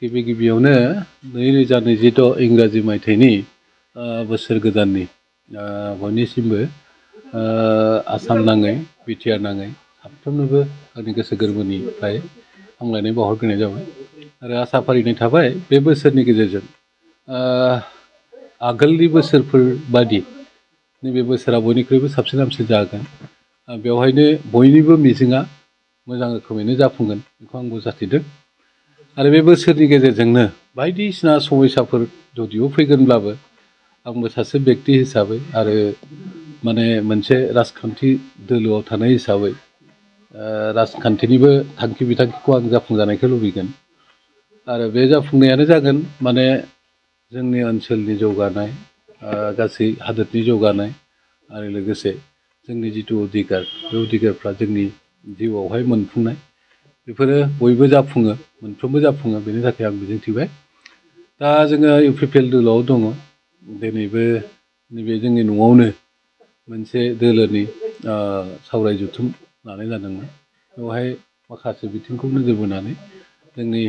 गिबि गिबियावनो 2026 इंराजि मायथाइनि बोसोर गोदाननि बयनिसिमबो आसाम नाङै बिटिआर नाङै साफ्रोमनोबो आंनि गोसो गोरबोनिफ्राय हामलायनाय बावहरग्रोनाय जाबाय आरो आसा फारिनाय थाबाय बे बोसोरनि गेजेरजों आगोलनि बोसोरफोर बादि नैबे बोसोरा बयनिख्रुइबो साबसिन हामसिन जागोन बेवहायनो बयनिबो मिजिङा मोजां रोखोमैनो जाफुंगोन बेखौ आंबो जाथिदों आरो बे बोसोरनि गेजेरजोंनो बायदिसिना समयसाफोर जुदिअ फैगोनब्लाबो आंबो सासे बेक्ति हिसाबै आरो माने मोनसे राजखान्थि दोलोआव थानाय हिसाबै राजखान्थिनिबो थांखि बिथांखिखौ आं जाफुंजानायखौ लुबैगोन आरो बे जाफुंनायानो जागोन माने जोंनि ओनसोलनि जौगानाय गासै हादोरनि जौगानाय आरो लोगोसे जोंनि जिथु अधिकार बे अधिकारफ्रा जोंनि जिउआवहाय मोनफुंनाय बेफोरो बयबो जाफुङो मोनफ्रोमबो जाफुङो बेनि थाखाय आं मिजिंथिबाय दा जोङो इउपिपिएल दोलोआव दङ दिनैबो नैबे जोंनि न'आवनो मोनसे दोलोनि सावराय जथुम लानाय जादोंमोन बेवहाय माखासे बिथिंखौ नोजोर बोनानै जोंनि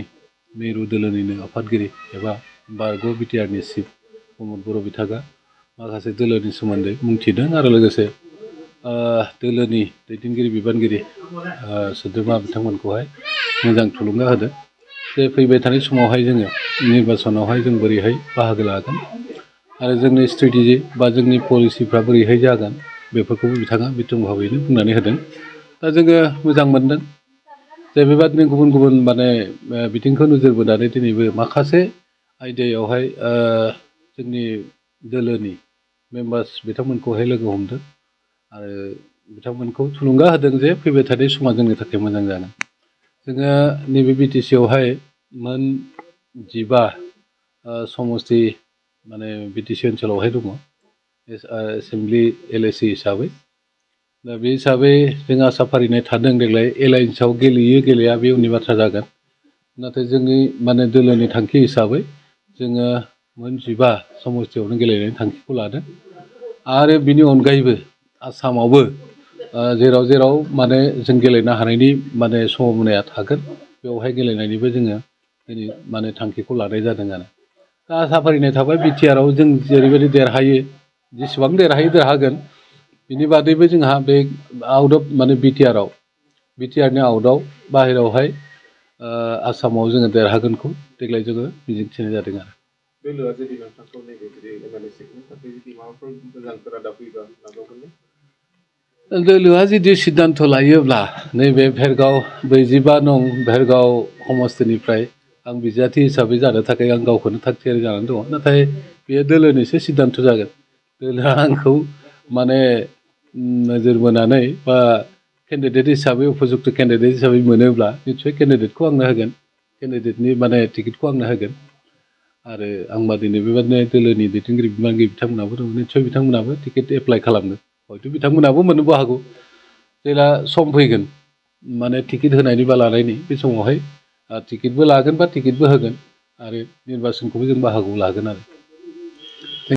मिरु दोलोनिनो आफादगिरि एबा बारग' बिटिआरनि चिफ प्रमद बर' बिथाङा माखासे दोलोनि सोमोन्दै बुंथिदों आरो लोगोसे दोलोनि दैदेनगिरि बिबानगिरि सोद्रोमा बिथांमोनखौहाय मोजां थुलुंगा होदों जे फैबाय थानाय समावहाय जोङो निर्बासनावहाय जों बोरैहाय बाहागो लागोन आरो जोंनि स्ट्रेटेजि बा जोंनि पलिसिफ्रा बोरैहाय जागोन बेफोरखौबो बिथाङा बिथोन भाबैनो बुंनानै होदों दा जोङो मोजां मोनदों जे बेबादिनो गुबुन गुबुन माने बिथिंखौ नोजोर बोनानै दिनैबो माखासे आयदायावहाय जोंनि दोलोनि मेम्बार्स बिथांमोनखौहाय लोगो हमदों आरो बिथांमोनखौ थुलुंगा होदों जे फैबाय थानाय समा जोंनि थाखाय मोजां जागोन जोङो नैबे बिटिसिआवहाय मोन 15 समस्ति माने बिटिसि ओनसोलावहाय दङ एसेम्ब्लि एलएसि हिसाबै दा बे हिसाबै जों आसा फारिनाय थादों देग्लाय एलायन्सआव गेलेयो गेलेया बे उननि बाथ्रा जागोन नाथाय जोंनि माने दोलोनि थांखि हिसाबै जोङो मोन 15 समस्तियावनो गेलेनायनि थांखिखौ लादों आरो बिनि अनगायैबो आसामावबो जेराव जेराव माने जों गेलेनो हानायनि माने सम्भाबनाया थागोन बेवहाय गेलेनायनिबो जोङो दिनै माने थांखिखौ लानाय जादों आरो दा आसा फारिनाय थाबाय बिटिआरआव जों जेरैबायदि देरहायो जेसेबां देरहायो देरहागोन बिनि बादैबो जोंहा बे आउट अफ माने बिटिआरनि आउटआव बाहेरायावहाय आसामाव जोङो देरहागोनखौ देग्लाय जोङो मिजिंथिनाय जादों आरो दोलोआ जुदि नोंथांखौ नैबे जुदि एमएलए सिटनि थाखाय जुदि माबाफोर मोजां रादाब फैबा नाजावगोन दोलोआ जुदि सिद्धान्त लायोब्ला नैबे भेरगाव 45 नं भेरगाव समस्तिनिफ्राय आं बिजाथि हिसाबै जानो थाखाय आं गावखौनो थाग थियारि जानानै दङ नाथाय बेयो दोलोनिसो सिद्धान्त जागोन दोलोआ आंखौ माने नोजोर बोनानै बा केन्डिडेट हिसाबै उपजुक्त केन्डिडेट हिसाबै मोनोब्ला निस्सय केन्डिडेटखौ आंनो होगोन केन्डिडेटनि माने टिकेटखौ आंनो होगोन आरो आंबा दिनै बेबादिनो दोलोनि दैदेनगिरि बिबानगिरि बिथांमोनाबो दङ निस्सय बिथांमोनाबो टिकेट एप्लाइ खालामनो हयथ' बिथांमोनाबो मोननोबो हागौ जेला सम फैगोन माने टिकेट होनायनि बा लानायनि बे समावहाय टिकेटबो लागोन बा टिकेटबो होगोन आरो निर्बासनखौबो जों बाहागोआव लागोन आरो